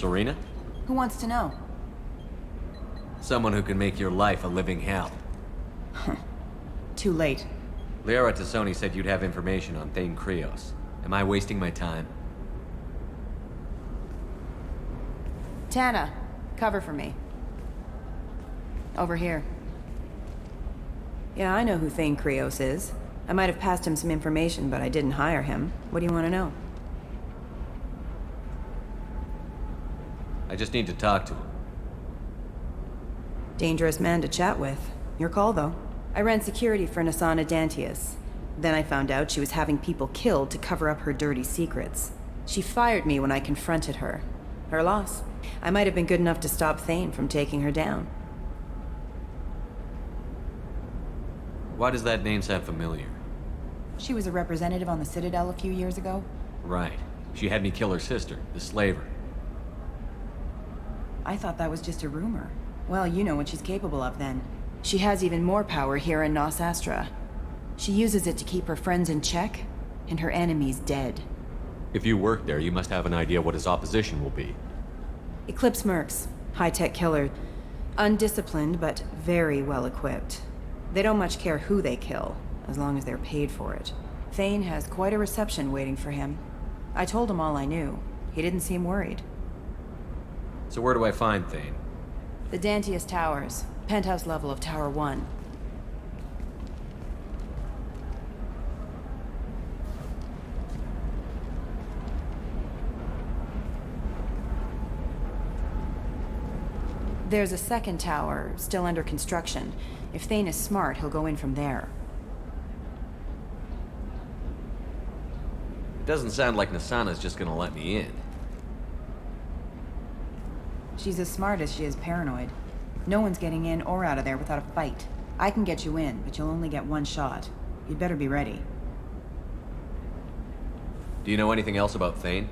Serena? Who wants to know? Someone who can make your life a living hell. Too late. Liara Tassoni said you'd have information on Thane Krios. Am I wasting my time? Tana, cover for me. Over here. Yeah, I know who Thane Krios is. I might have passed him some information, but I didn't hire him. What do you want to know? I just need to talk to him. Dangerous man to chat with. Your call, though. I ran security for Nasana Dantius. Then I found out she was having people killed to cover up her dirty secrets. She fired me when I confronted her. Her loss. I might have been good enough to stop Thane from taking her down. Why does that name sound familiar? She was a representative on the Citadel a few years ago. Right. She had me kill her sister, the slaver. I thought that was just a rumor. Well, you know what she's capable of then. She has even more power here in Nos Astra. She uses it to keep her friends in check, and her enemies dead. If you work there, you must have an idea what his opposition will be. Eclipse mercs. High-tech killer. Undisciplined, but very well-equipped. They don't much care who they kill, as long as they're paid for it. Thane has quite a reception waiting for him. I told him all I knew. He didn't seem worried. So where do I find Thane? The Dantius Towers. Penthouse level of Tower 1. There's a second tower, still under construction. If Thane is smart, he'll go in from there. It doesn't sound like Nasana's just gonna let me in. She's as smart as she is paranoid. No one's getting in or out of there without a fight. I can get you in, but you'll only get one shot. You'd better be ready. Do you know anything else about Thane?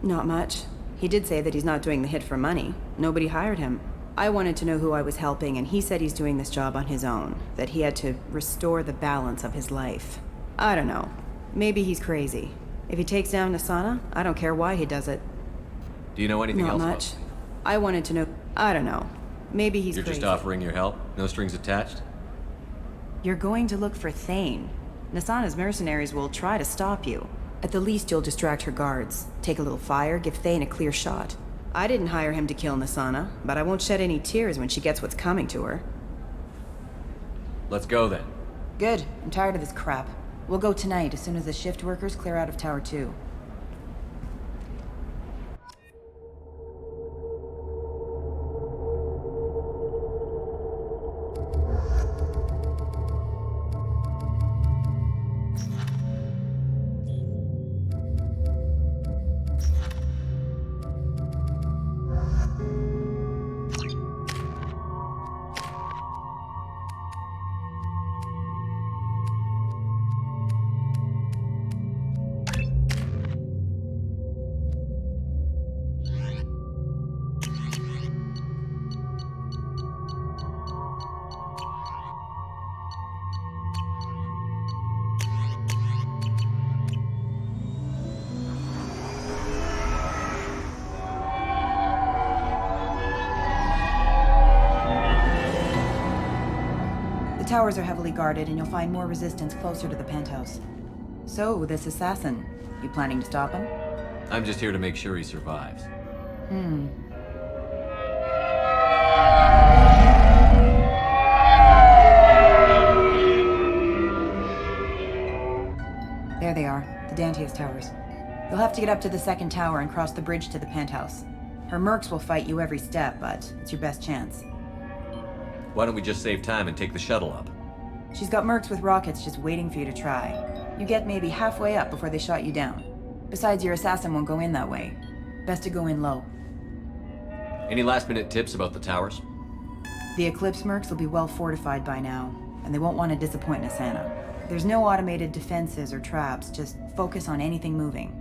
Not much. He did say that he's not doing the hit for money. Nobody hired him. I wanted to know who I was helping, and he said he's doing this job on his own. That he had to restore the balance of his life. I don't know. Maybe he's crazy. If he takes down Nasana, I don't care why he does it. Do you know anything Not else much. about Thane? I wanted to know. I don't know. Maybe he's You're crazy. just offering your help? No strings attached? You're going to look for Thane. Nasana's mercenaries will try to stop you. At the least, you'll distract her guards. Take a little fire, give Thane a clear shot. I didn't hire him to kill Nasana, but I won't shed any tears when she gets what's coming to her. Let's go then. Good. I'm tired of this crap. We'll go tonight as soon as the shift workers clear out of Tower 2. The towers are heavily guarded, and you'll find more resistance closer to the penthouse. So, this assassin, you planning to stop him? I'm just here to make sure he survives. There they are, the Dantius Towers. You'll have to get up to the second tower and cross the bridge to the penthouse. Her mercs will fight you every step, but it's your best chance. Why don't we just save time and take the shuttle up? She's got mercs with rockets just waiting for you to try. You get maybe halfway up before they shot you down. Besides, your assassin won't go in that way. Best to go in low. Any last-minute tips about the towers? The Eclipse mercs will be well fortified by now, and they won't want to disappoint Nasana. There's no automated defenses or traps, just focus on anything moving.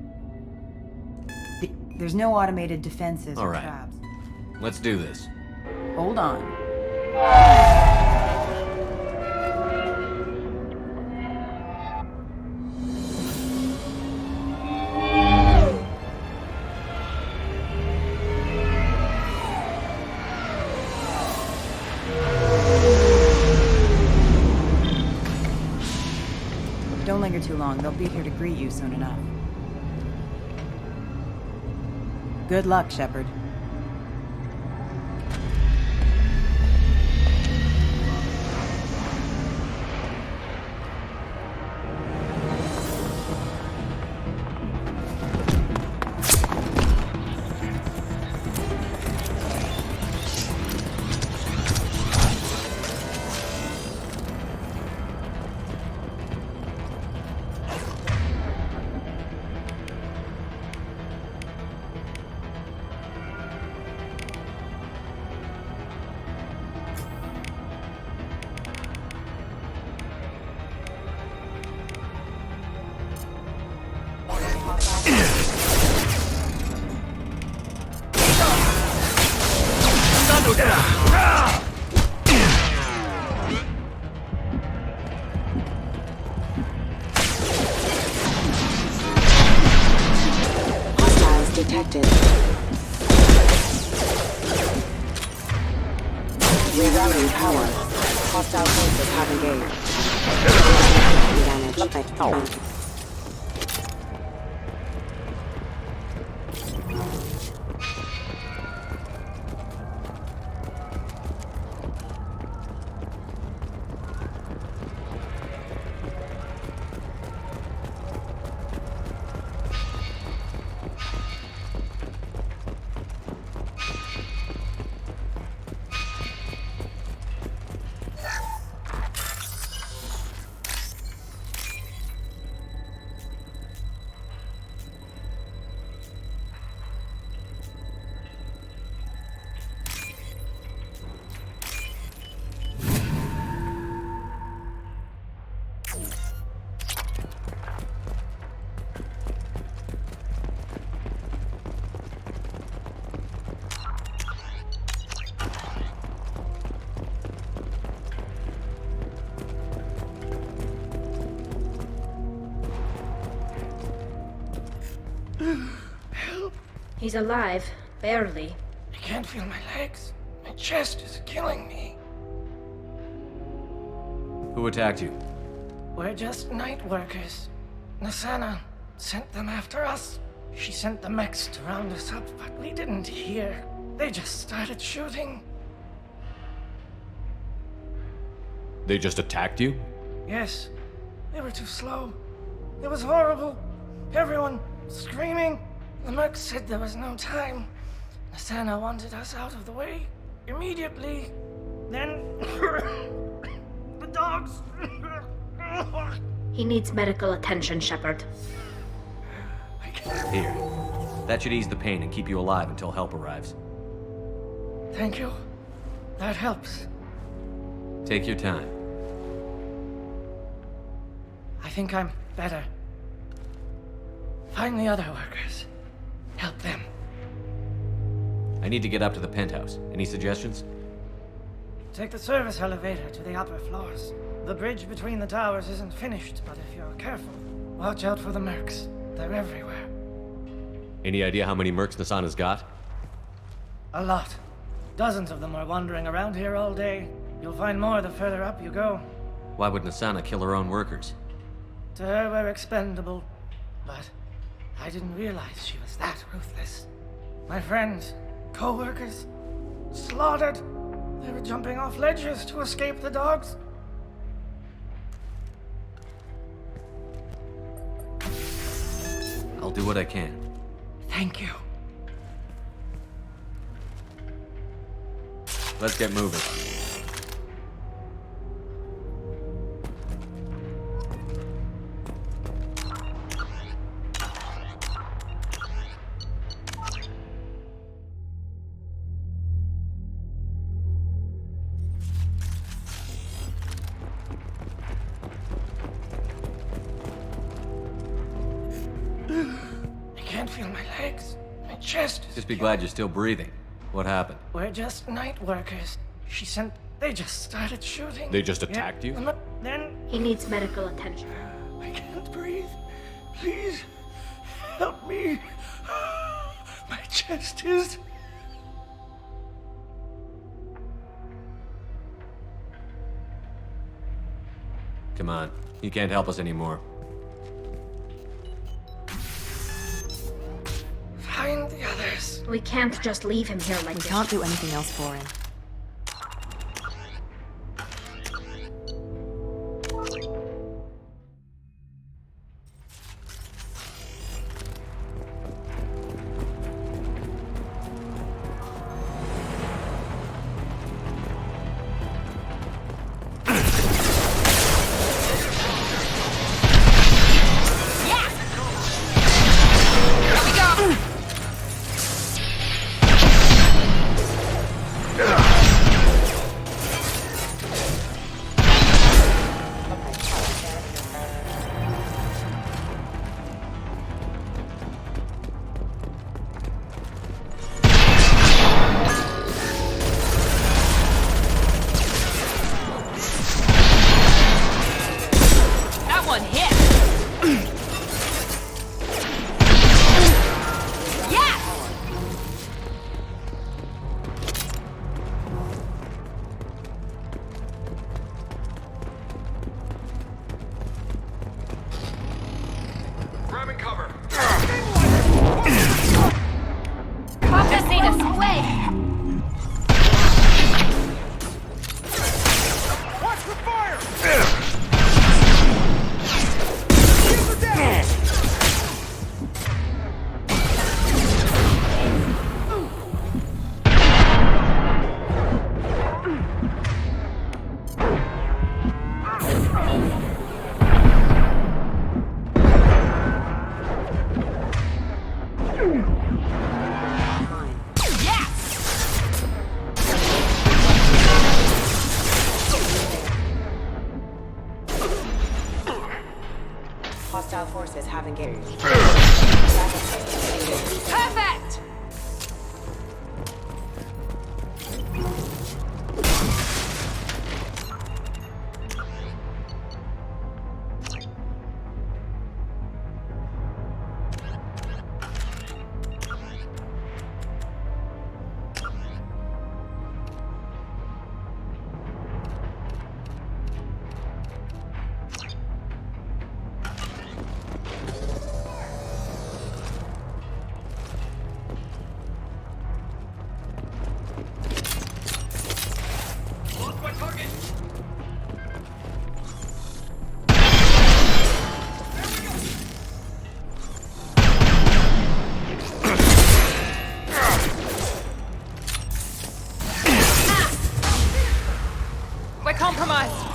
There's no automated defenses All or right. traps. Let's do this. Hold on. linger too long. They'll be here to greet you soon enough. Good luck, Shepard. Hostiles detected. Rerouting power. Hostile forces have engaged. Damage. He's alive, barely. I can't feel my legs. My chest is killing me. Who attacked you? We're just night workers. Nasana sent them after us. She sent the mechs to round us up, but we didn't hear. They just started shooting. They just attacked you? Yes, they were too slow. It was horrible. Everyone screaming. The merc said there was no time. Nasana wanted us out of the way immediately. Then the dogs. He needs medical attention, Shepard. I can't. Here. That should ease the pain and keep you alive until help arrives. Thank you. That helps. Take your time. I think I'm better. Find the other workers. Help them. I need to get up to the penthouse. Any suggestions? Take the service elevator to the upper floors. The bridge between the towers isn't finished, but if you're careful, watch out for the mercs. They're everywhere. Any idea how many mercs Nasana's got? A lot. Dozens of them are wandering around here all day. You'll find more the further up you go. Why would Nasana kill her own workers? To her, we're expendable. But I didn't realize she was that ruthless. My friends, co-workers, slaughtered. They were jumping off ledges to escape the dogs. I'll do what I can. Thank you. Let's get moving. I can't feel my legs. My chest is... Just be glad you're still breathing. What happened? We're just night workers. She sent... They just started shooting. They just attacked you? Then... He needs medical attention. I can't breathe. Please, help me. My chest is... Come on. You can't help us anymore. We can't just leave him here like We this. can't do anything else for him. Grabbing cover. Caucasus, away! Watch for fire! Hostile forces have engaged. Perfect! Lost my target! We're compromised!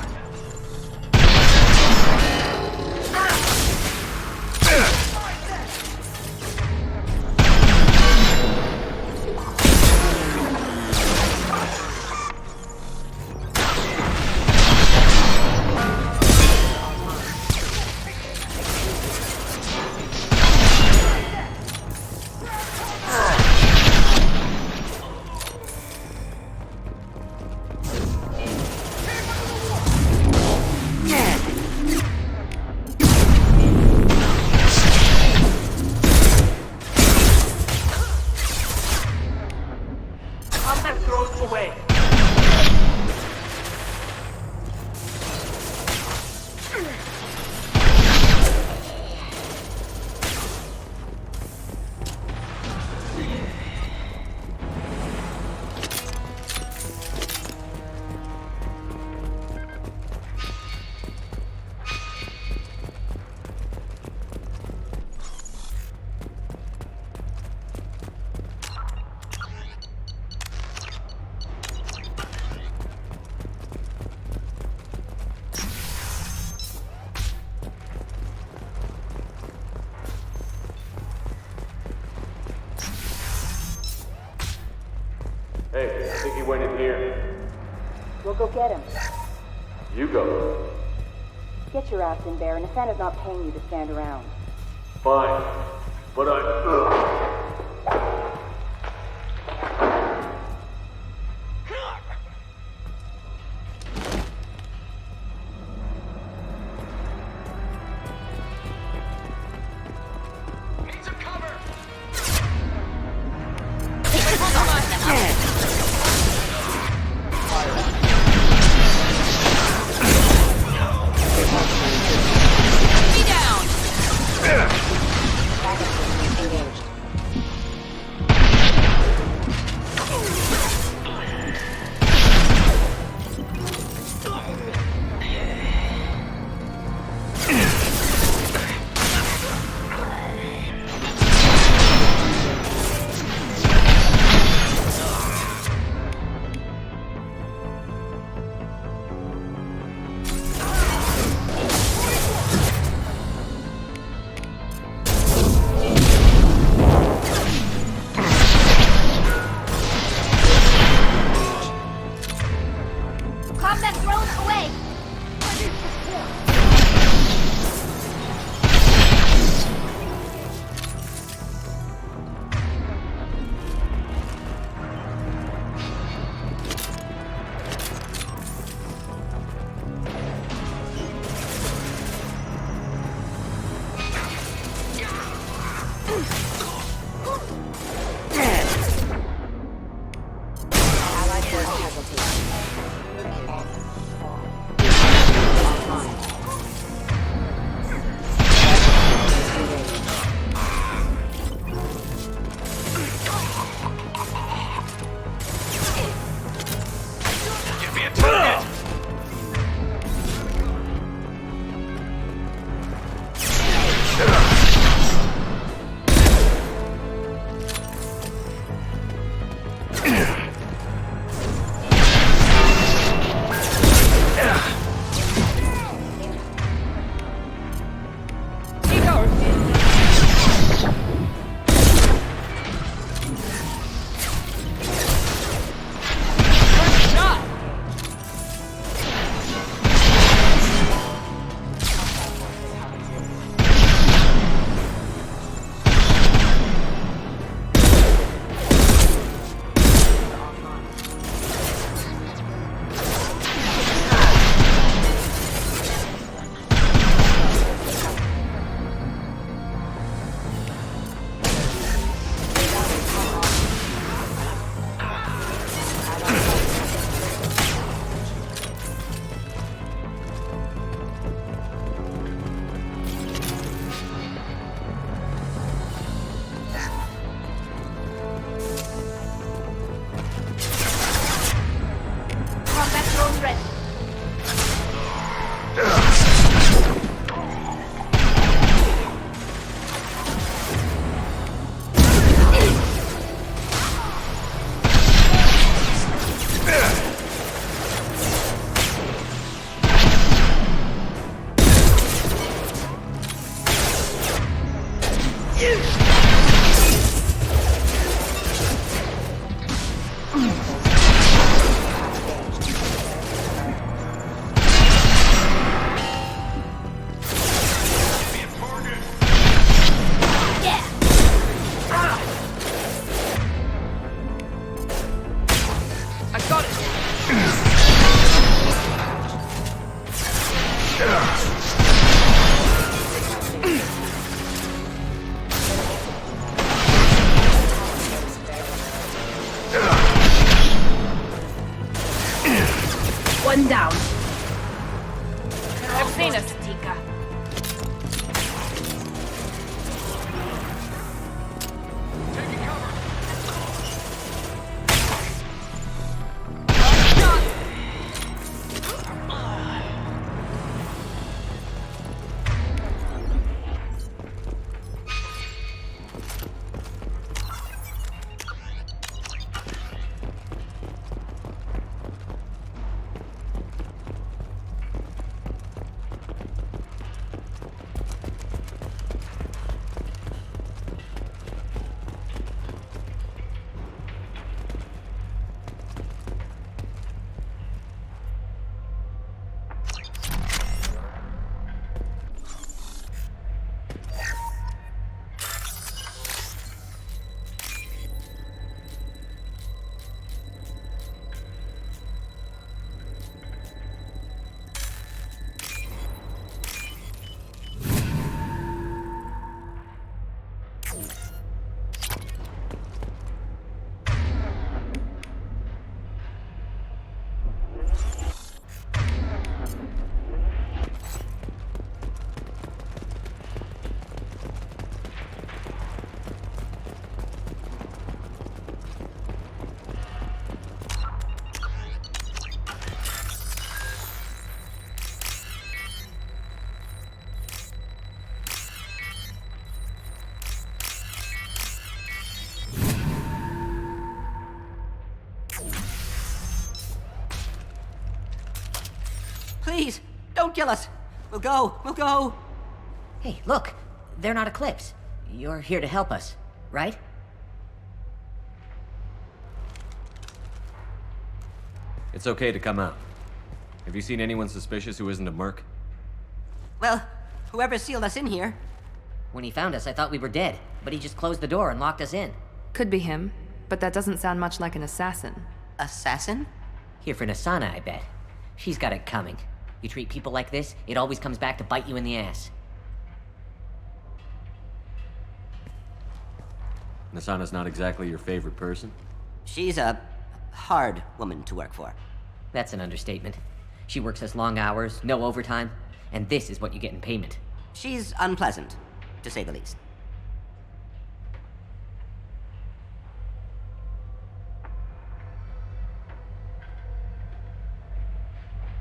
Combat throws away. Hey, I think he went in here. We'll go get him. You go. Get your ass in there, and Nathana's not paying you to stand around. Fine. But I... Need some cover! Engaged. One down. I've seen us. Tika. Taking cover. Please, don't kill us. We'll go. Hey, look. They're not Eclipse. You're here to help us, right? It's okay to come out. Have you seen anyone suspicious who isn't a merc? Well, whoever sealed us in here. When he found us, I thought we were dead, but he just closed the door and locked us in. Could be him, but that doesn't sound much like an assassin. Assassin? Here for Nasana, I bet. She's got it coming. You treat people like this, it always comes back to bite you in the ass. Nasana's not exactly your favorite person? She's a hard woman to work for. That's an understatement. She works us long hours, no overtime, and this is what you get in payment. She's unpleasant, to say the least.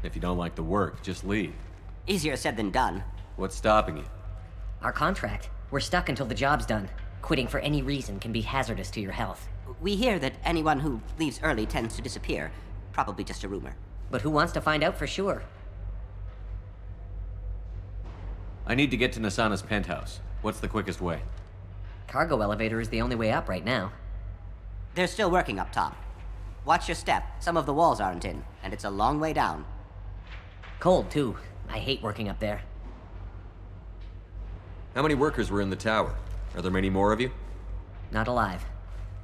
If you don't like the work, just leave. Easier said than done. What's stopping you? Our contract. We're stuck until the job's done. Quitting for any reason can be hazardous to your health. We hear that anyone who leaves early tends to disappear. Probably just a rumor. But who wants to find out for sure? I need to get to Nasana's penthouse. What's the quickest way? Cargo elevator is the only way up right now. They're still working up top. Watch your step. Some of the walls aren't in, and it's a long way down. Cold, too. I hate working up there. How many workers were in the tower? Are there many more of you? Not alive.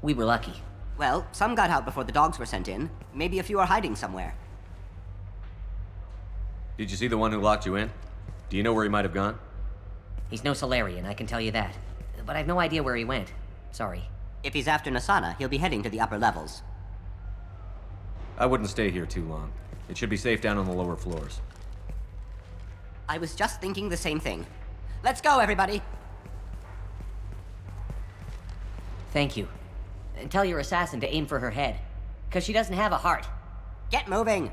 We were lucky. Well, some got out before the dogs were sent in. Maybe a few are hiding somewhere. Did you see the one who locked you in? Do you know where he might have gone? He's no Solarian, I can tell you that. But I've no idea where he went. Sorry. If he's after Nasana, he'll be heading to the upper levels. I wouldn't stay here too long. It should be safe down on the lower floors. I was just thinking the same thing. Let's go, everybody! Thank you. And tell your assassin to aim for her head. 'Cause she doesn't have a heart. Get moving!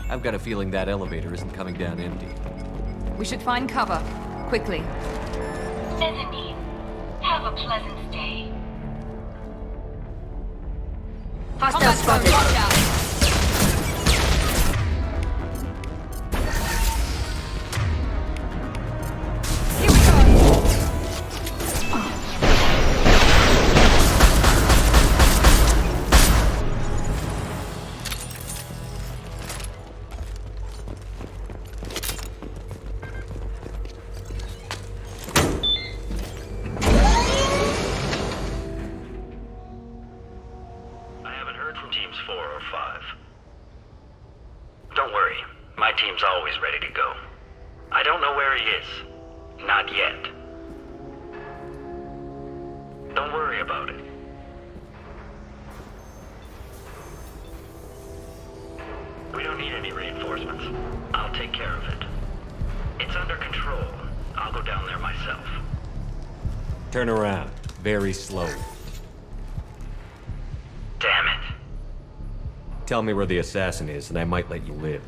I've got a feeling that elevator isn't coming down empty. We should find cover. Quickly. Mezzanine. Have a pleasant stay. Hostile spotted. always ready to go. I don't know where he is. Not yet. Don't worry about it. We don't need any reinforcements. I'll take care of it. It's under control. I'll go down there myself. Turn around. Very slowly. Damn it. Tell me where the assassin is, and I might let you live.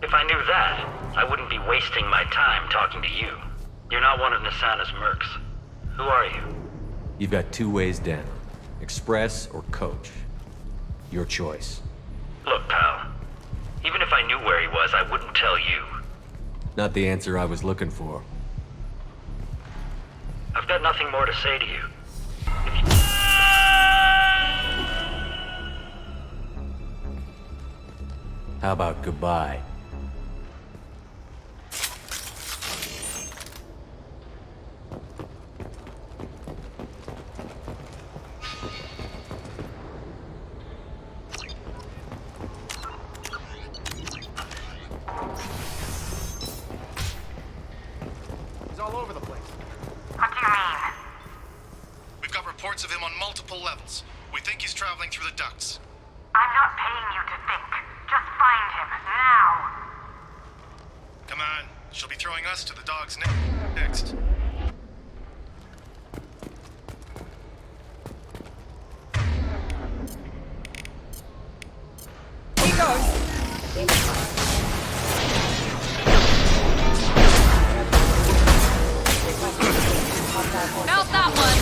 If I knew that, I wouldn't be wasting my time talking to you. You're not one of Nasana's mercs. Who are you? You've got 2 ways down. Express or coach. Your choice. Look, pal. Even if I knew where he was, I wouldn't tell you. Not the answer I was looking for. I've got nothing more to say to you. How about goodbye? He's all over the place. What do you mean? We've got reports of him on multiple levels. We think he's traveling through the ducts. I'm not paying you to think. Just find him, now! Come on. She'll be throwing us to the dogs next. He goes! Felt that one.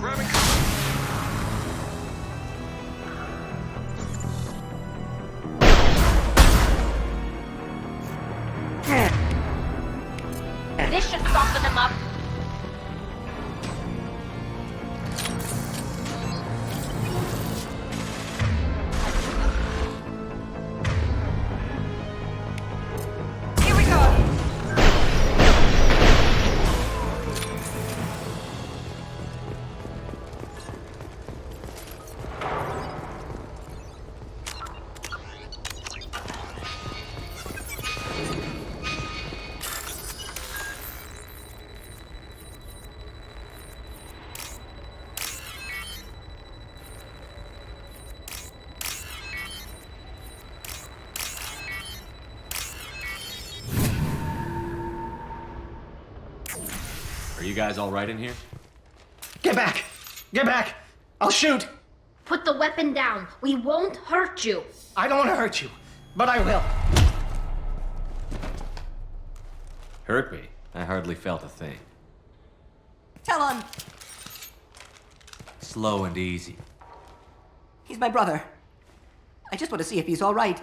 Grabbing cover. This should soften them up. Here we go! Are you guys all right in here? Get back! Get back! I'll shoot! Put the weapon down. We won't hurt you. I don't want to hurt you, but I will. Hurt me? I hardly felt a thing. Talon! Slow and easy. He's my brother. I just want to see if he's all right.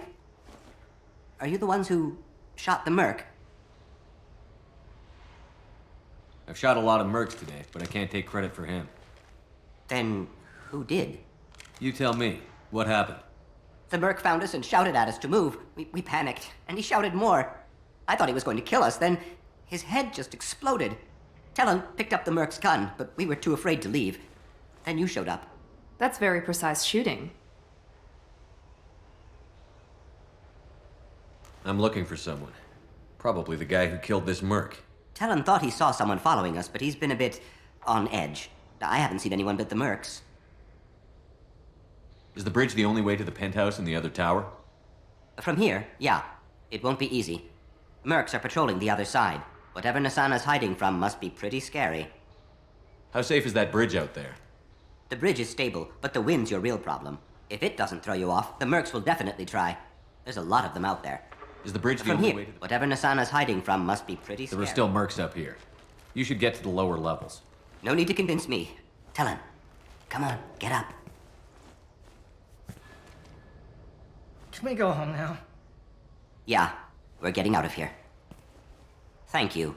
Are you the ones who shot the merc? I've shot a lot of mercs today, but I can't take credit for him. Then who did? You tell me. What happened? The merc found us and shouted at us to move. We panicked, and he shouted more. I thought he was going to kill us, then his head just exploded. Talon picked up the merc's gun, but we were too afraid to leave. Then you showed up. That's very precise shooting. I'm looking for someone. Probably the guy who killed this merc. Talon thought he saw someone following us, but he's been a bit on edge. I haven't seen anyone but the mercs. Is the bridge the only way to the penthouse in the other tower? From here, yeah. It won't be easy. Mercs are patrolling the other side. Whatever Nasana's hiding from must be pretty scary. How safe is that bridge out there? The bridge is stable, but the wind's your real problem. If it doesn't throw you off, the mercs will definitely try. There's a lot of them out there. Is the bridge the From only here, way to the... whatever Nasana's hiding from must be pretty scary. There are still mercs up here. You should get to the lower levels. No need to convince me. Tell him. Come on, get up. Can we go home now? Yeah, we're getting out of here. Thank you.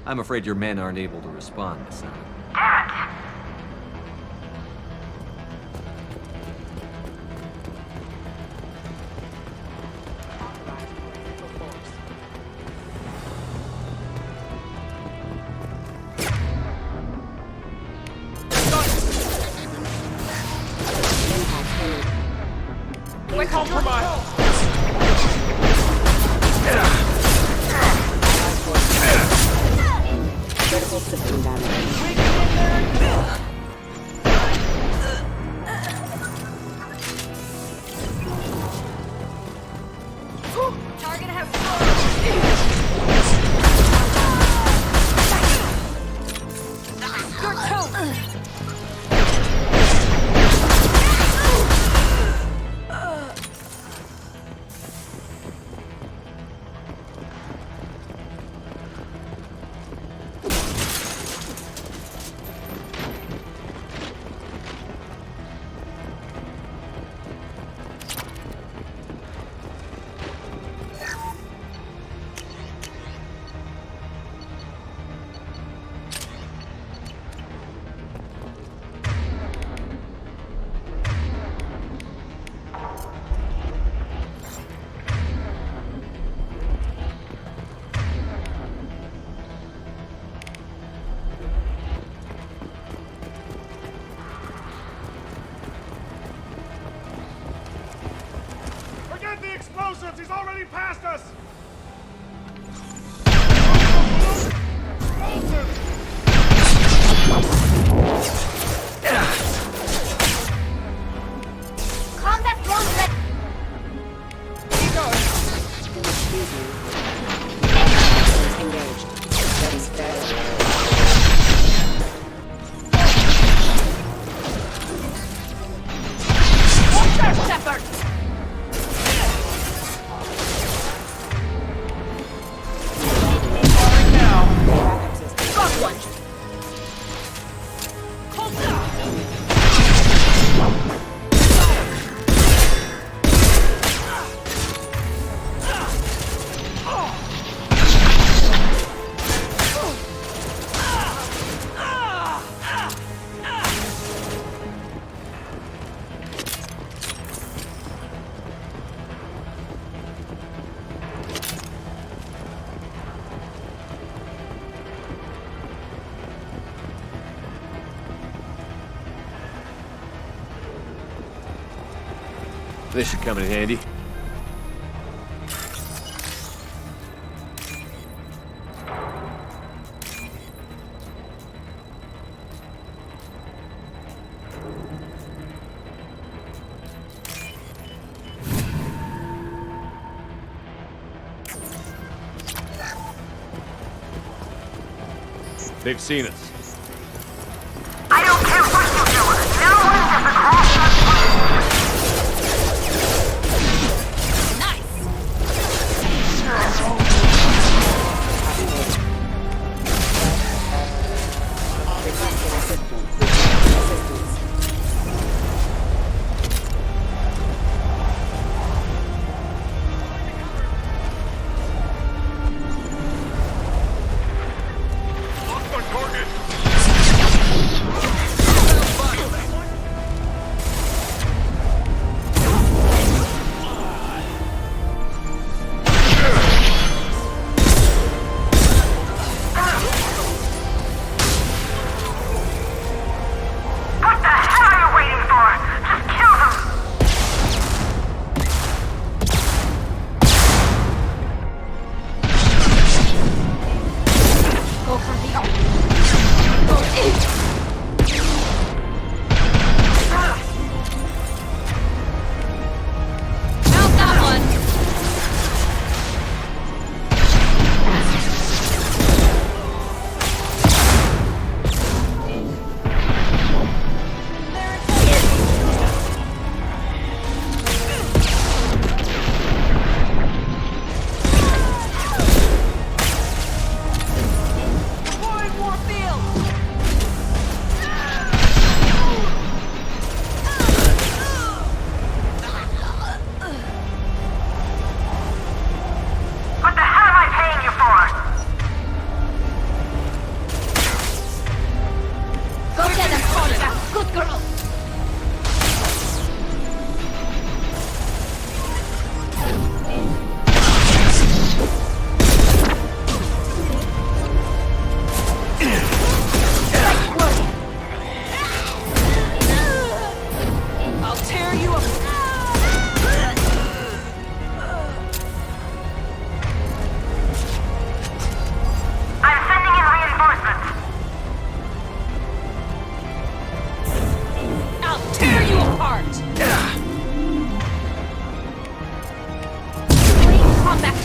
I'm afraid your men aren't able to respond, Nasana. Damn it! We're compromised! Critical system damage. Target has Forget the explosives! He's already past us! combat drone ready. Engaged. That is fair. Shepard! Got one! This should come in handy. They've seen us. I don't care what you do. No one gets across that bridge. Nice!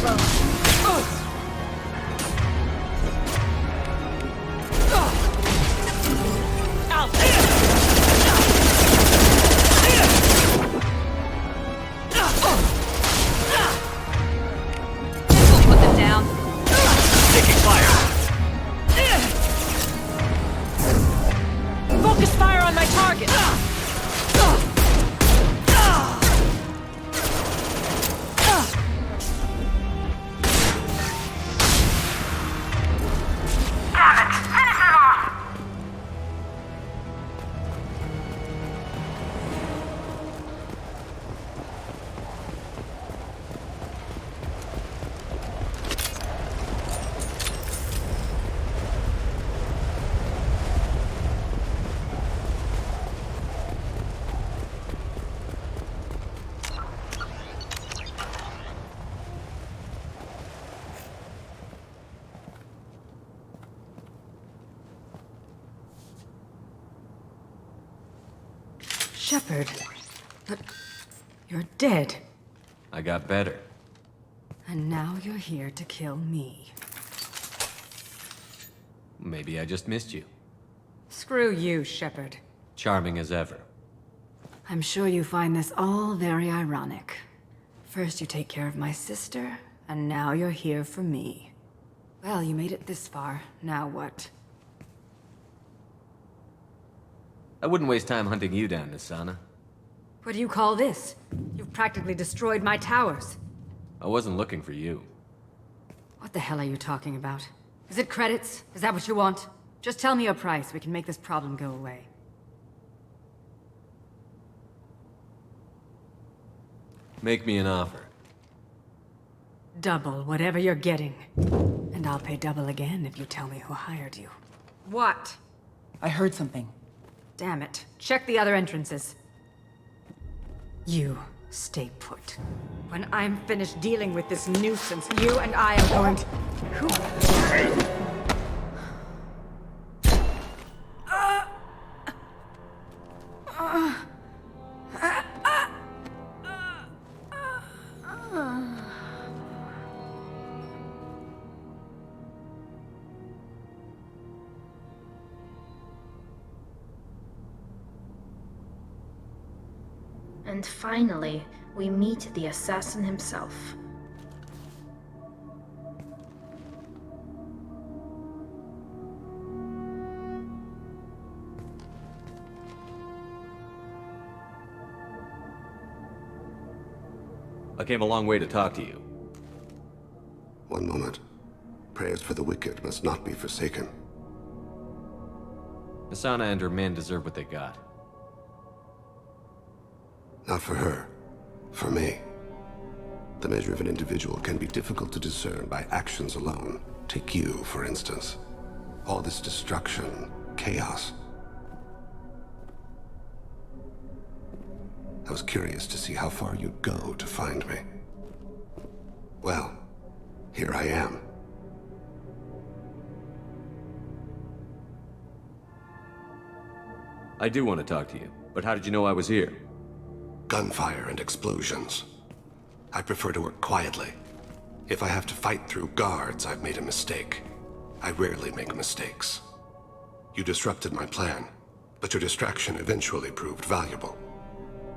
Put them down. Taking fire! Focus fire on my target. Shepard. But you're dead. I got better. And now you're here to kill me. Maybe I just missed you. Screw you, Shepard. Charming as ever. I'm sure you find this all very ironic. First you take care of my sister, and now you're here for me. Well, you made it this far. Now what? I wouldn't waste time hunting you down, Nisana. What do you call this? You've practically destroyed my towers. I wasn't looking for you. What the hell are you talking about? Is it credits? Is that what you want? Just tell me your price. We can make this problem go away. Make me an offer. Double whatever you're getting. And I'll pay double again if you tell me who hired you. What? I heard something. Damn it. Check the other entrances. You stay put. When I'm finished dealing with this nuisance, you and I are going to... And finally, we meet the assassin himself. I came a long way to talk to you. One moment. Prayers for the wicked must not be forsaken. Nisana and her men deserve what they got. Not for her. For me. The measure of an individual can be difficult to discern by actions alone. Take you, for instance. All this destruction, chaos. I was curious to see how far you'd go to find me. Well, here I am. I do want to talk to you, but how did you know I was here? Gunfire and explosions. I prefer to work quietly. If I have to fight through guards, I've made a mistake. I rarely make mistakes. You disrupted my plan, but your distraction eventually proved valuable.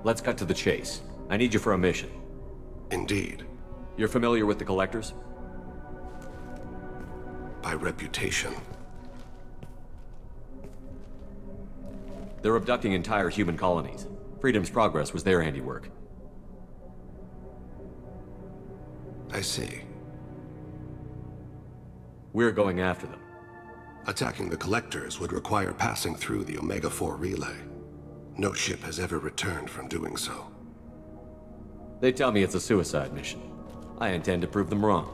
Let's cut to the chase. I need you for a mission. Indeed. You're familiar with the Collectors? By reputation. They're abducting entire human colonies. Freedom's Progress was their handiwork. I see. We're going after them. Attacking the Collectors would require passing through the Omega-4 relay. No ship has ever returned from doing so. They tell me it's a suicide mission. I intend to prove them wrong.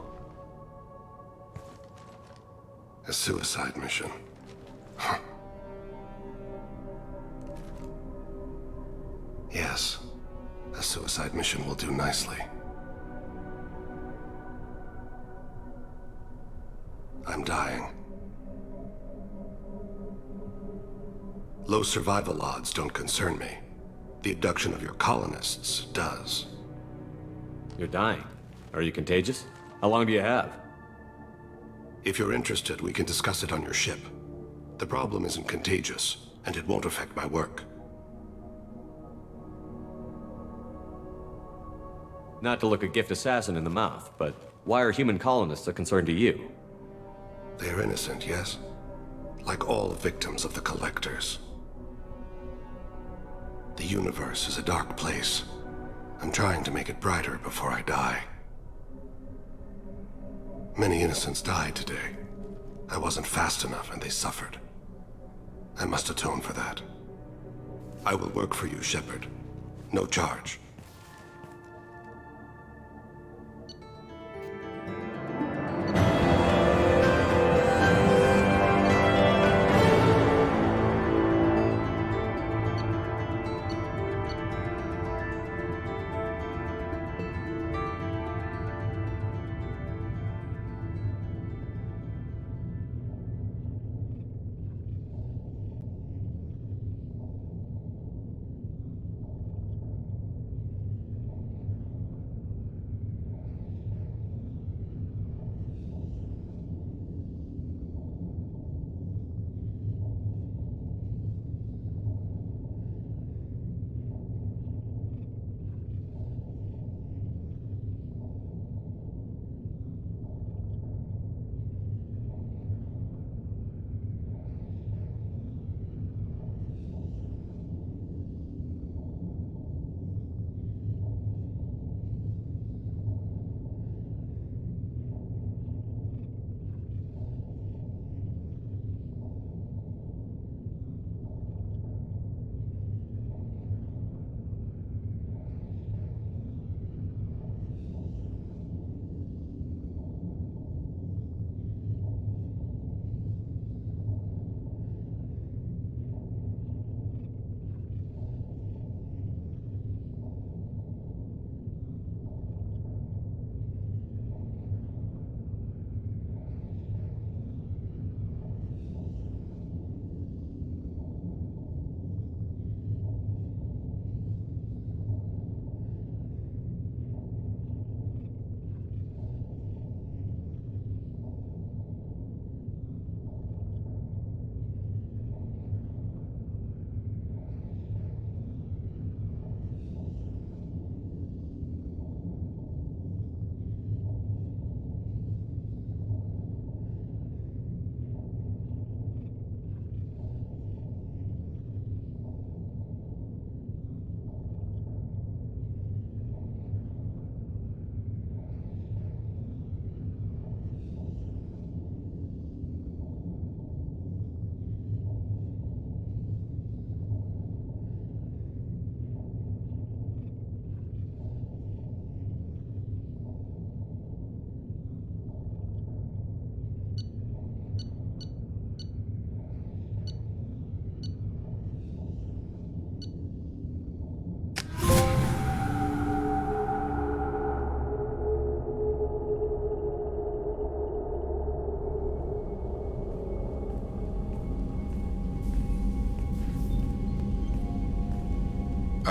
A suicide mission? Huh. Yes. A suicide mission will do nicely. I'm dying. Low survival odds don't concern me. The abduction of your colonists does. You're dying. Are you contagious? How long do you have? If you're interested, we can discuss it on your ship. The problem isn't contagious, and it won't affect my work. Not to look a gift assassin in the mouth, but why are human colonists a concern to you? They are innocent, yes? Like all victims of the Collectors. The universe is a dark place. I'm trying to make it brighter before I die. Many innocents died today. I wasn't fast enough and they suffered. I must atone for that. I will work for you, Shepard. No charge.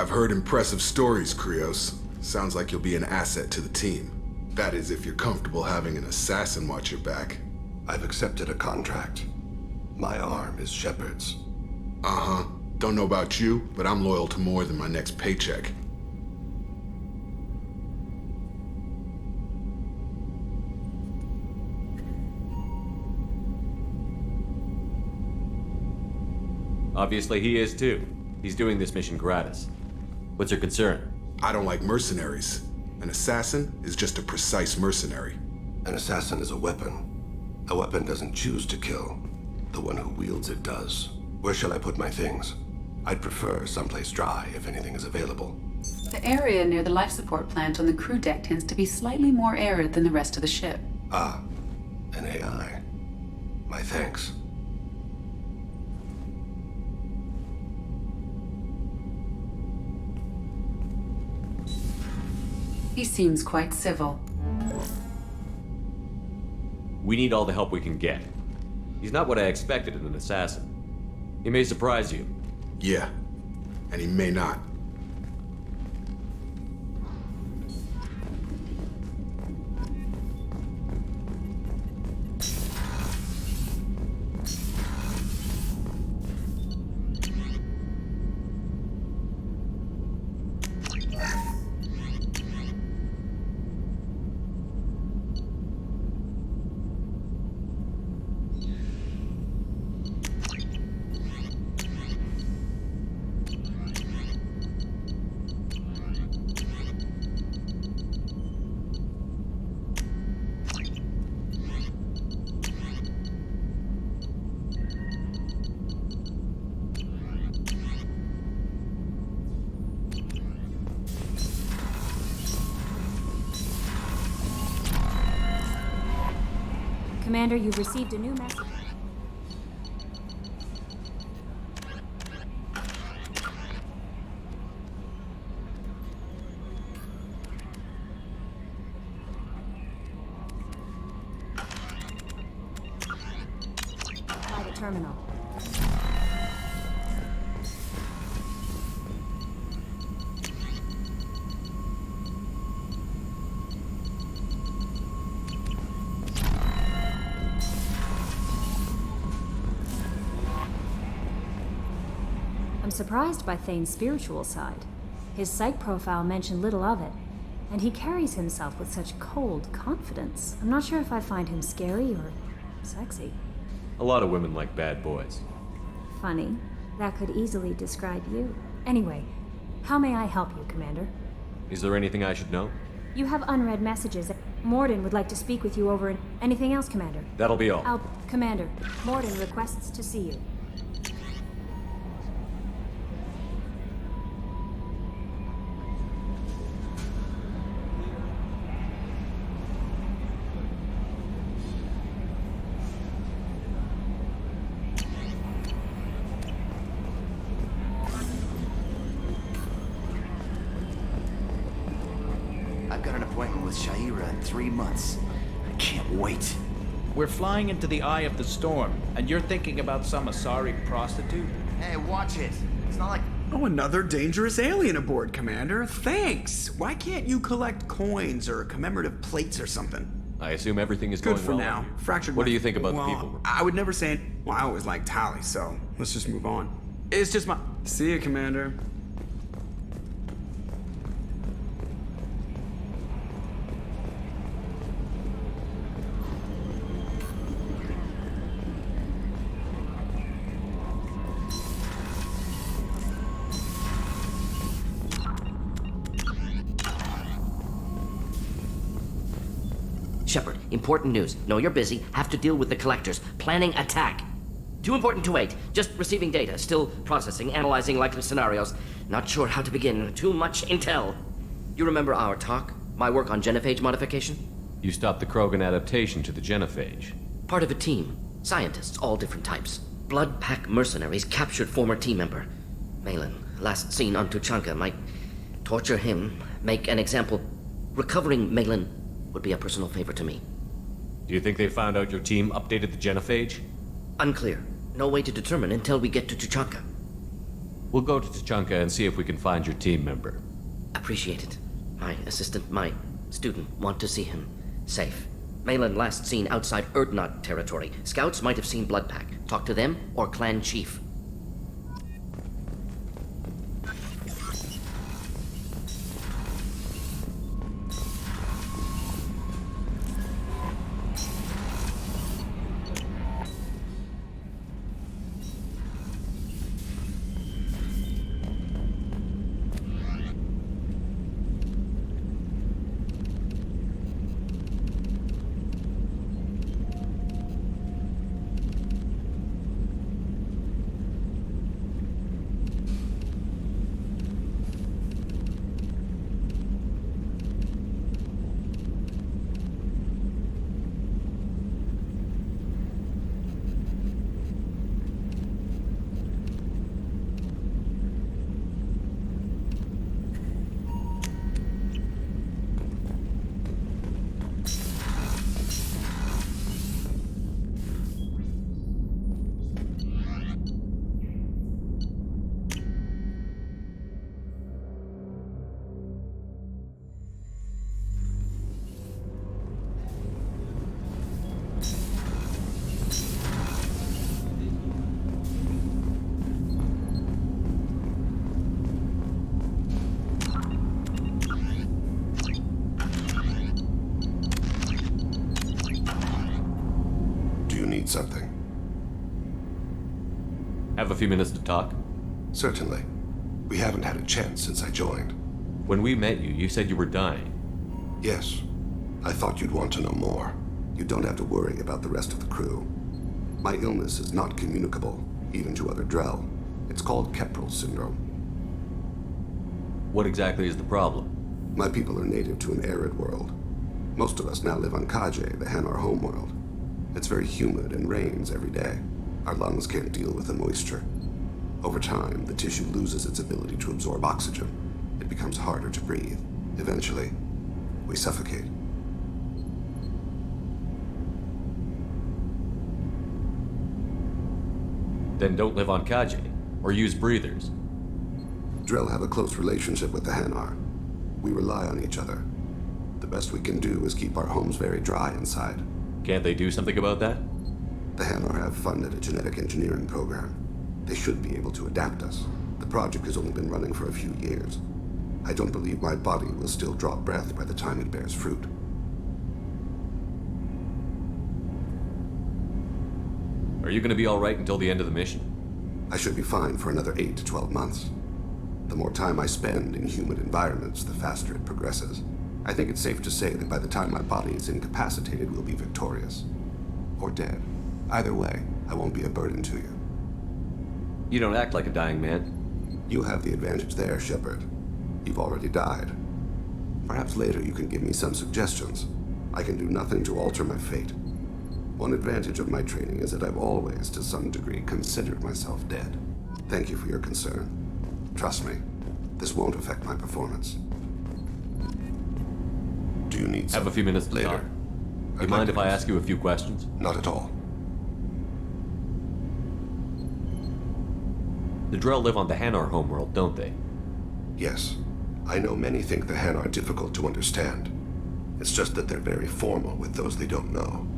I've heard impressive stories, Krios. Sounds like you'll be an asset to the team. That is, if you're comfortable having an assassin watch your back. I've accepted a contract. My arm is Shepard's. Uh-huh. Don't know about you, but I'm loyal to more than my next paycheck. Obviously he is too. He's doing this mission gratis. What's your concern? I don't like mercenaries. An assassin is just a precise mercenary. An assassin is a weapon. A weapon doesn't choose to kill. The one who wields it does. Where shall I put my things? I'd prefer someplace dry if anything is available. The area near the life support plant on the crew deck tends to be slightly more arid than the rest of the ship. Ah, an AI. My thanks. He seems quite civil. We need all the help we can get. He's not what I expected in an assassin. He may surprise you. Yeah, and he may not. Commander, you've received a new message. By the terminal. I'm surprised by Thane's spiritual side. His psych profile mentioned little of it, and he carries himself with such cold confidence. I'm not sure if I find him scary or sexy. A lot of women like bad boys. Funny. That could easily describe you. Anyway, how may I help you, Commander? Is there anything I should know? You have unread messages. Morden would like to speak with you over anything else, Commander? That'll be all. Commander, Morden requests to see you. I've got an appointment with Shaira in 3 months. I can't wait. We're flying into the eye of the storm, and you're thinking about some Asari prostitute? Hey, watch it. It's not like... Oh, another dangerous alien aboard, Commander. Thanks. Why can't you collect coins or commemorative plates or something? I assume everything is Good going for well. now. Fractured. What do you think about well, the people? I would never say it. Well, I always liked Tali, so let's just move on. It's just my... See you, Commander. Shepard, important news. Know you're busy. Have to deal with the collectors. Planning attack. Too important to wait. Just receiving data. Still processing, analyzing likely scenarios. Not sure how to begin. Too much intel. You remember our talk? My work on genophage modification? You stopped the Krogan adaptation to the genophage. Part of a team. Scientists, all different types. Blood Pack mercenaries captured former team member. Malin, last seen on Tuchanka, might torture him, make an example. Recovering Malin would be a personal favor to me. Do you think they found out your team updated the genophage? Unclear. No way to determine until we get to Tuchanka. We'll go to Tuchanka and see if we can find your team member. Appreciate it. My assistant, my student, want to see him safe. Malin last seen outside Erdnot territory. Scouts might have seen Bloodpack. Talk to them or clan chief. Something. Have a few minutes to talk? Certainly. We haven't had a chance since I joined. When we met you, you said you were dying. Yes. I thought you'd want to know more. You don't have to worry about the rest of the crew. My illness is not communicable, even to other Drell. It's called Keprel syndrome. What exactly is the problem? My people are native to an arid world. Most of us now live on Kaje, the Hanar homeworld. It's very humid and rains every day. Our lungs can't deal with the moisture. Over time, the tissue loses its ability to absorb oxygen. It becomes harder to breathe. Eventually, we suffocate. Then don't live on Kaji, or use breathers. Drell have a close relationship with the Hanar. We rely on each other. The best we can do is keep our homes very dry inside. Can't they do something about that? The Hanar have funded a genetic engineering program. They should be able to adapt us. The project has only been running for a few years. I don't believe my body will still draw breath by the time it bears fruit. Are you gonna be alright until the end of the mission? I should be fine for another 8 to 12 months. The more time I spend in humid environments, the faster it progresses. I think it's safe to say that by the time my body is incapacitated, we'll be victorious. Or dead. Either way, I won't be a burden to you. You don't act like a dying man. You have the advantage there, Shepard. You've already died. Perhaps later you can give me some suggestions. I can do nothing to alter my fate. One advantage of my training is that I've always, to some degree, considered myself dead. Thank you for your concern. Trust me, this won't affect my performance. Do you need some? Have a few minutes to later? talk. Do you mind if I ask you a few questions? Not at all. The Drell live on the Hanar homeworld, don't they? Yes. I know many think the Hanar are difficult to understand. It's just that they're very formal with those they don't know.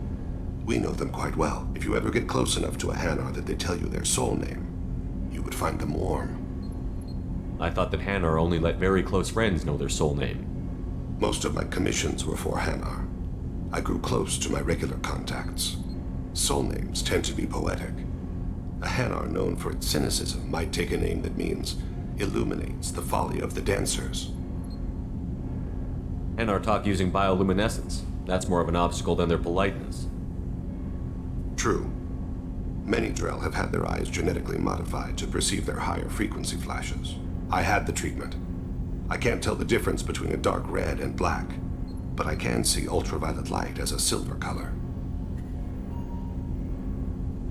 We know them quite well. If you ever get close enough to a Hanar that they tell you their soul name, you would find them warm. I thought that Hanar only let very close friends know their soul name. Most of my commissions were for Hanar. I grew close to my regular contacts. Soul names tend to be poetic. A Hanar known for its cynicism might take a name that means illuminates the folly of the dancers. Hanar talk using bioluminescence. That's more of an obstacle than their politeness. True. Many Drell have had their eyes genetically modified to perceive their higher frequency flashes. I had the treatment. I can't tell the difference between a dark red and black, but I can see ultraviolet light as a silver color.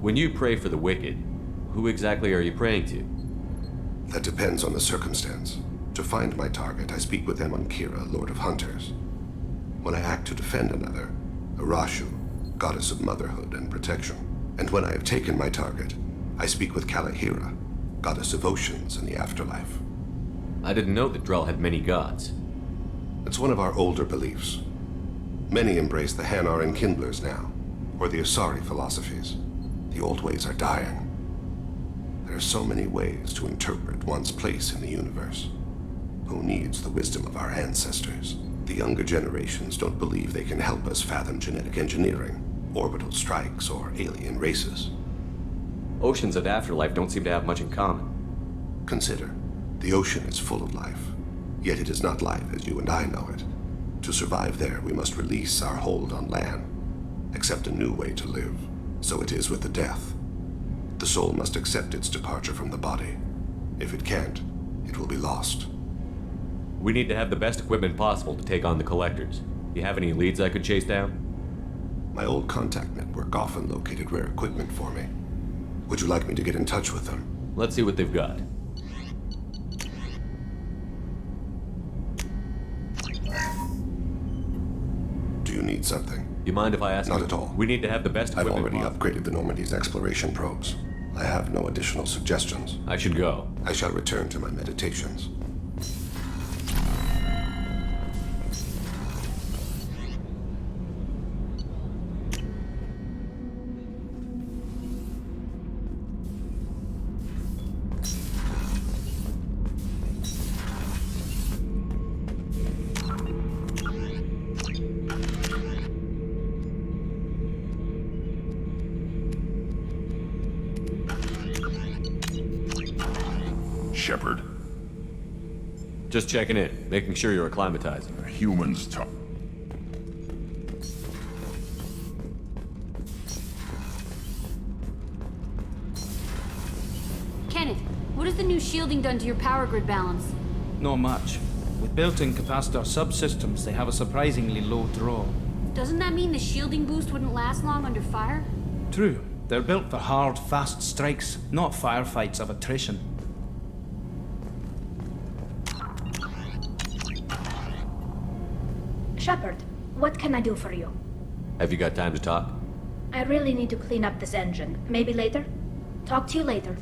When you pray for the wicked, who exactly are you praying to? That depends on the circumstance. To find my target, I speak with Kira, Lord of Hunters. When I act to defend another, Arashu, Goddess of Motherhood and Protection. And when I have taken my target, I speak with Kalahira, Goddess of Oceans and the Afterlife. I didn't know that Drell had many gods. It's one of our older beliefs. Many embrace the Hanar and Kindlers now, or the Asari philosophies. The old ways are dying. There are so many ways to interpret one's place in the universe. Who needs the wisdom of our ancestors? The younger generations don't believe they can help us fathom genetic engineering, orbital strikes, or alien races. Oceans and Afterlife don't seem to have much in common. Consider, the ocean is full of life, yet it is not life as you and I know it. To survive there, we must release our hold on land, accept a new way to live. So it is with the death. The soul must accept its departure from the body. If it can't, it will be lost. We need to have the best equipment possible to take on the Collectors. Do you have any leads I could chase down? My old contact network often located rare equipment for me. Would you like me to get in touch with them? Let's see what they've got. Do you need something? You mind if I ask? Not at all. We need to have the best I've equipment already possible. upgraded the Normandy's exploration probes. I have no additional suggestions. I should go. I shall return to my meditations. Shepard. Just checking in, making sure you're acclimatizing. Humans talk. Kenneth, what has the new shielding done to your power grid balance? Not much. With built-in capacitor subsystems, they have a surprisingly low draw. Doesn't that mean the shielding boost wouldn't last long under fire? True. They're built for hard, fast strikes, not firefights of attrition. Shepard, what can I do for you? Have you got time to talk? I really need to clean up this engine. Maybe later? Talk to you later.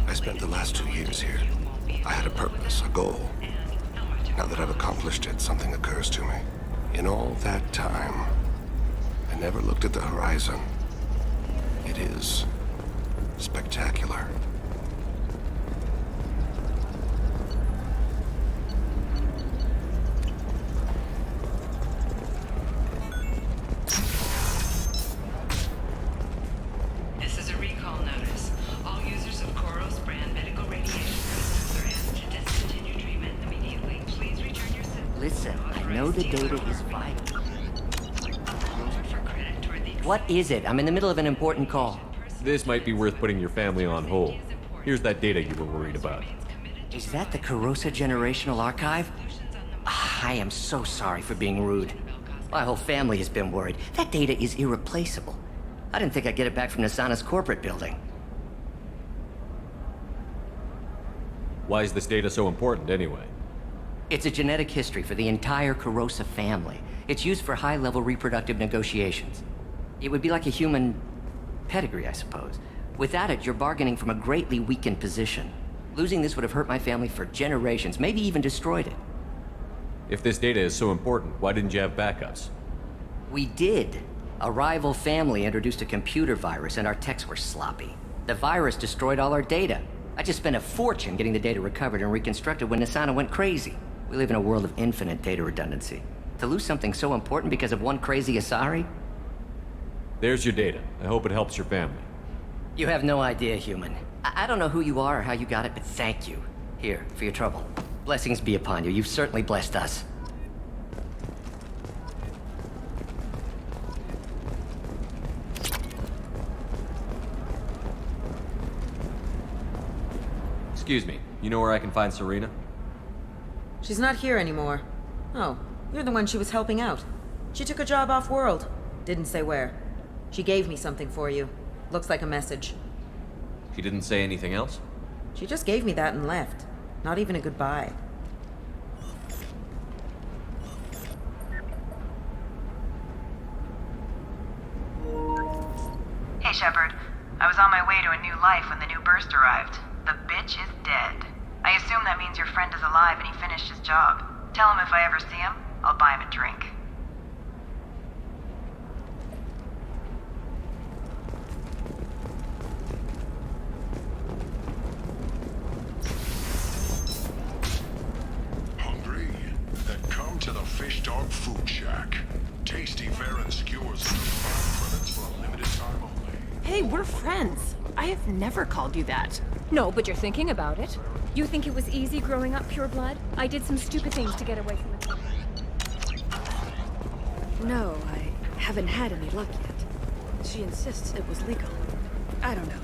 I spent the last 2 years here. I had a purpose, a goal. Now that I've accomplished it, something occurs to me. In all that time, I never looked at the horizon. It is spectacular. This is a recall notice. All users of Koros brand medical radiation systems are asked to discontinue treatment immediately. Please return your system. Listen, I know the data is vital. What is it? I'm in the middle of an important call. This might be worth putting your family on hold. Here's that data you were worried about. Is that the Karosa Generational Archive? I am so sorry for being rude. My whole family has been worried. That data is irreplaceable. I didn't think I'd get it back from Nasana's corporate building. Why is this data so important anyway? It's a genetic history for the entire Karosa family. It's used for high-level reproductive negotiations. It would be like a human pedigree, I suppose. Without it, you're bargaining from a greatly weakened position. Losing this would have hurt my family for generations, maybe even destroyed it. If this data is so important, why didn't you have backups? We did. A rival family introduced a computer virus and our techs were sloppy. The virus destroyed all our data. I just spent a fortune getting the data recovered and reconstructed when Nasana went crazy. We live in a world of infinite data redundancy. To lose something so important because of one crazy Asari? There's your data. I hope it helps your family. You have no idea, human. I don't know who you are or how you got it, but thank you. Here, for your trouble. Blessings be upon you. You've certainly blessed us. Excuse me, you know where I can find Serena? She's not here anymore. Oh, you're the one she was helping out. She took a job off-world. Didn't say where. She gave me something for you. Looks like a message. She didn't say anything else? She just gave me that and left. Not even a goodbye. Hey, Shepard. I was on my way to a new life when the new burst arrived. The bitch is dead. I assume that means your friend is alive and he finished his job. Tell him if I ever see him, I'll buy him a drink. Hungry? Then come to the Fish Dog Food Shack. Tasty Varen skewers and fine credits for a limited time only. Hey, we're friends. I have never called you that. No, but you're thinking about it. You think it was easy growing up pure blood? I did some stupid things to get away from it. No, I haven't had any luck yet. She insists it was legal. I don't know.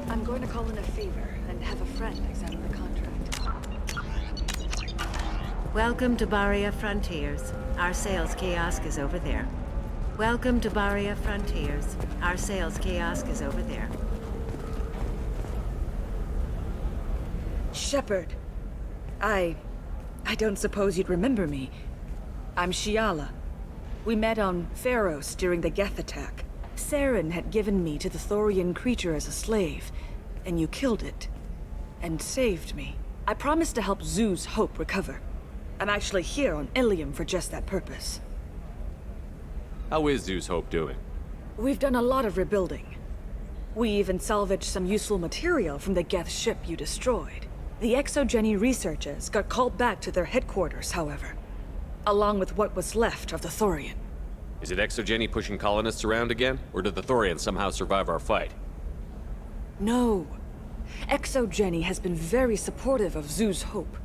I'm going to call in a favor and have a friend examine the contract. Welcome to Barria Frontiers. Our sales kiosk is over there. Welcome to Barria Frontiers. Our sales kiosk is over there. Shepard. I don't suppose you'd remember me. I'm Shiala. We met on Pharos during the Geth attack. Saren had given me to the Thorian creature as a slave, and you killed it. And saved me. I promised to help Zoo's Hope recover. I'm actually here on Ilium for just that purpose. How is Zeus Hope doing? We've done a lot of rebuilding. We even salvaged some useful material from the Geth ship you destroyed. The Exogeny researchers got called back to their headquarters, however, along with what was left of the Thorian. Is it Exogeny pushing colonists around again? Or did the Thorians somehow survive our fight? No. Exogeny has been very supportive of Zoo's Hope.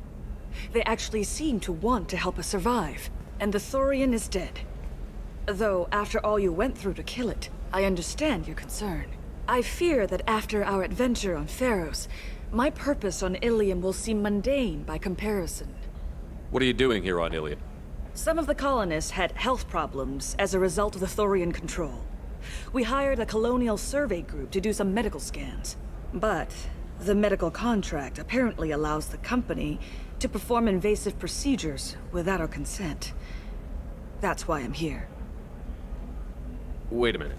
They actually seem to want to help us survive, and the Thorian is dead. Though, after all you went through to kill it, I understand your concern. I fear that after our adventure on Pharos, my purpose on Ilium will seem mundane by comparison. What are you doing here on Ilium? Some of the colonists had health problems as a result of the Thorian control. We hired a colonial survey group to do some medical scans. But the medical contract apparently allows the company to perform invasive procedures without our consent. That's why I'm here. Wait a minute.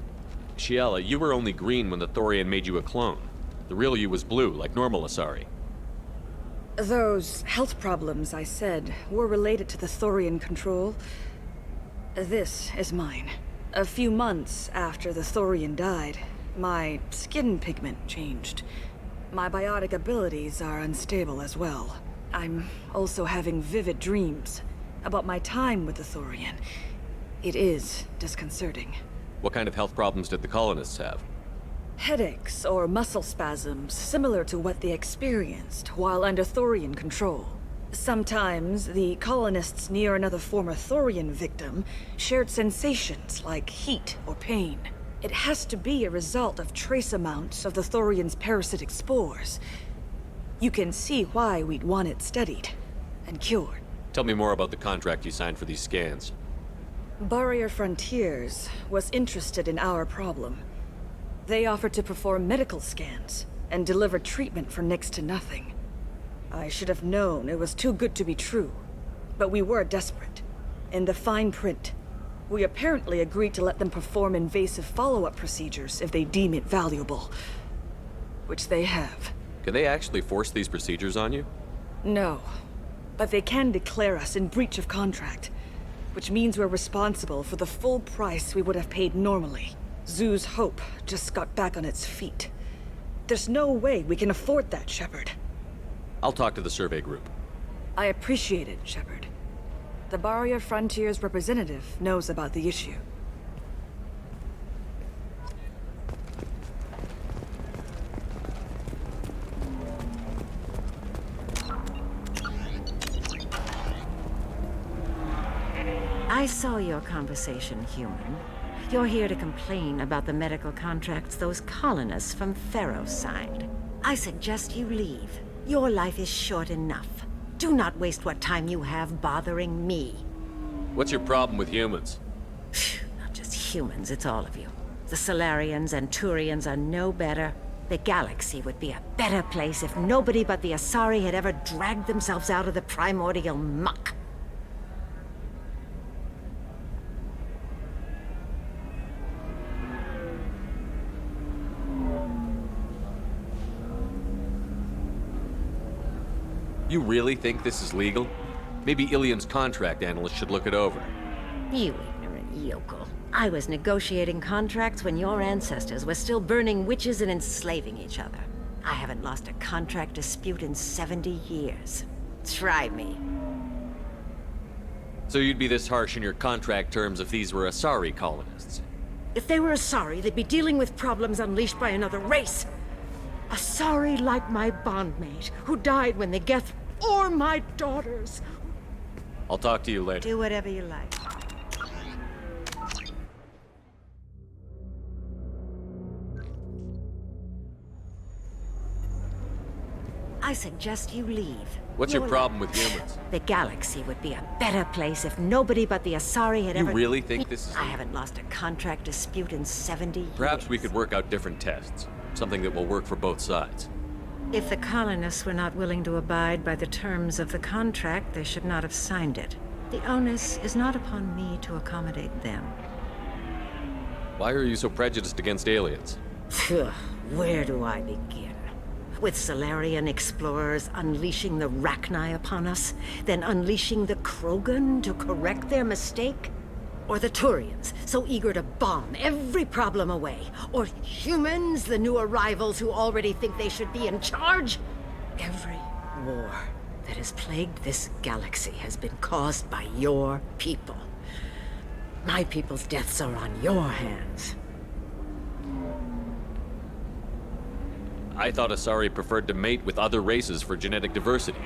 Shiala, you were only green when the Thorian made you a clone. The real you was blue, like normal Asari. Those health problems I said were related to the Thorian control. This is mine. A few months after the Thorian died, my skin pigment changed. My biotic abilities are unstable as well. I'm also having vivid dreams about my time with the Thorian. It is disconcerting. What kind of health problems did the colonists have? Headaches or muscle spasms similar to what they experienced while under Thorian control. Sometimes the colonists near another former Thorian victim shared sensations like heat or pain. It has to be a result of trace amounts of the Thorian's parasitic spores. You can see why we'd want it studied and cured. Tell me more about the contract you signed for these scans. Barrier Frontiers was interested in our problem. They offered to perform medical scans and deliver treatment for next to nothing. I should have known it was too good to be true, but we were desperate. In the fine print, we apparently agreed to let them perform invasive follow-up procedures if they deem it valuable. Which they have. Can they actually force these procedures on you? No, but they can declare us in breach of contract, which means we're responsible for the full price we would have paid normally. Zoo's Hope just got back on its feet. There's no way we can afford that, Shepard. I'll talk to the survey group. I appreciate it, Shepard. The Barrier Frontiers representative knows about the issue. I saw your conversation, human. You're here to complain about the medical contracts those colonists from Pharos signed. I suggest you leave. Your life is short enough. Do not waste what time you have bothering me. What's your problem with humans? Not just humans, it's all of you. The Solarians and Turians are no better. The galaxy would be a better place if nobody but the Asari had ever dragged themselves out of the primordial muck. You really think this is legal? Maybe Ilium's contract analyst should look it over. You ignorant yokel. I was negotiating contracts when your ancestors were still burning witches and enslaving each other. I haven't lost a contract dispute in 70 years. Try me. So you'd be this harsh in your contract terms if these were Asari colonists? If they were Asari, they'd be dealing with problems unleashed by another race. Asari like my bondmate, who died when the Geth... or my daughters. I'll talk to you later. Do whatever you like. suggest you leave. What's your problem with humans? The galaxy would be a better place if nobody but the Asari had ever... You really think this is... I haven't lost a contract dispute in 70 years. Perhaps we could work out different tests. Something that will work for both sides. If the colonists were not willing to abide by the terms of the contract, they should not have signed it. The onus is not upon me to accommodate them. Why are you so prejudiced against aliens? Phew, where do I begin? With Solarian explorers unleashing the Rachni upon us, then unleashing the Krogan to correct their mistake? Or the Turians, so eager to bomb every problem away? Or humans, the new arrivals who already think they should be in charge? Every war that has plagued this galaxy has been caused by your people. My people's deaths are on your hands. I thought Asari preferred to mate with other races for genetic diversity.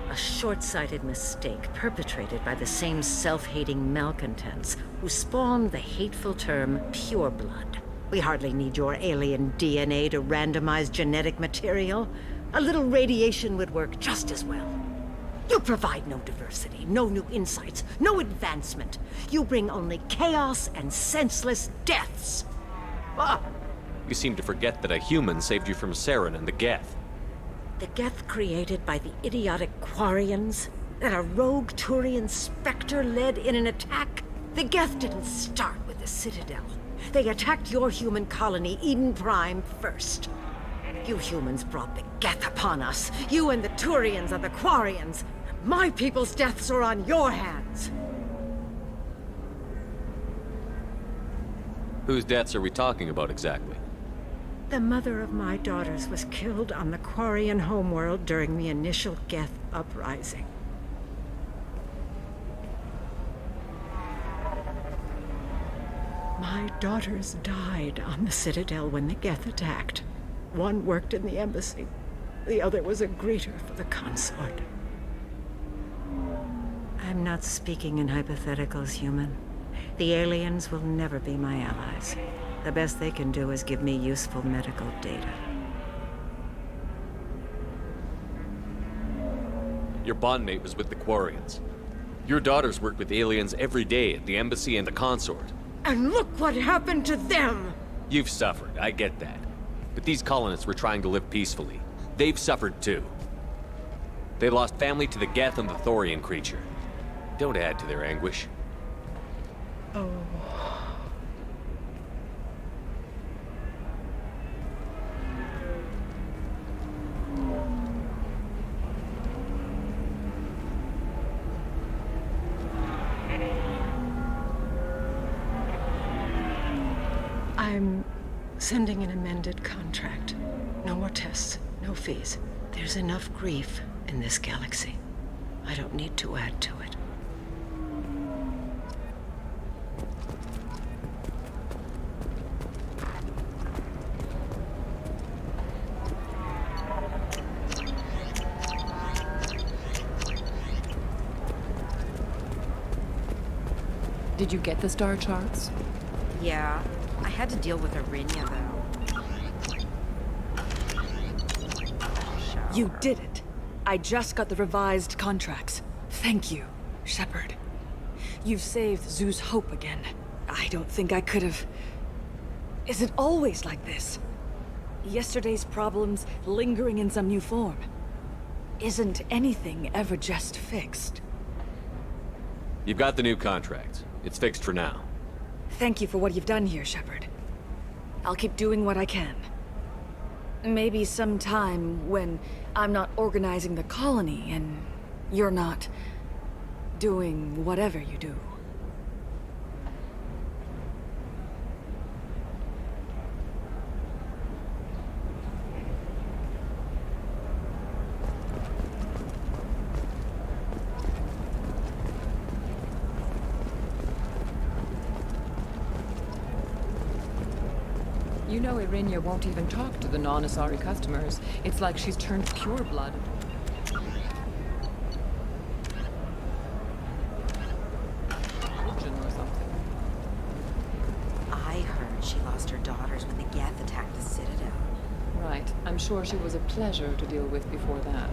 A short-sighted mistake perpetrated by the same self-hating malcontents who spawned the hateful term pureblood. We hardly need your alien DNA to randomize genetic material. A little radiation would work just as well. You provide no diversity, no new insights, no advancement. You bring only chaos and senseless deaths. Ah! You seem to forget that a human saved you from Saren and the Geth. The Geth created by the idiotic Quarians? That a rogue Turian specter led in an attack? The Geth didn't start with the Citadel. They attacked your human colony, Eden Prime, first. You humans brought the Geth upon us. You and the Turians and the Quarians. My people's deaths are on your hands. Whose deaths are we talking about exactly? The mother of my daughters was killed on the Quarian homeworld during the initial Geth uprising. My daughters died on the Citadel when the Geth attacked. One worked in the embassy. The other was a greeter for the consort. I'm not speaking in hypotheticals, human. The aliens will never be my allies. The best they can do is give me useful medical data. Your bondmate was with the Quarians. Your daughters worked with aliens every day at the embassy and the consort. And look what happened to them! You've suffered, I get that. But these colonists were trying to live peacefully. They've suffered too. They lost family to the Geth and the Thorian creature. Don't add to their anguish. Oh. I'm sending an amended contract. No more tests, no fees. There's enough grief in this galaxy. I don't need to add to it. Did you get the star charts? Yeah. I had to deal with Arinya, though. You did it. I just got the revised contracts. Thank you, Shepard. You've saved Zoo's hope again. I don't think I could have... Is it always like this? Yesterday's problems lingering in some new form. Isn't anything ever just fixed? You've got the new contract. It's fixed for now. Thank you for what you've done here, Shepard. I'll keep doing what I can. Maybe sometime when I'm not organizing the colony and you're not doing whatever you do. You know Irinya won't even talk to the non-Asari customers. It's like she's turned pureblood. Religion or something. I heard she lost her daughters when the Geth attacked the Citadel. Right. I'm I'm sure she was a pleasure to deal with before that.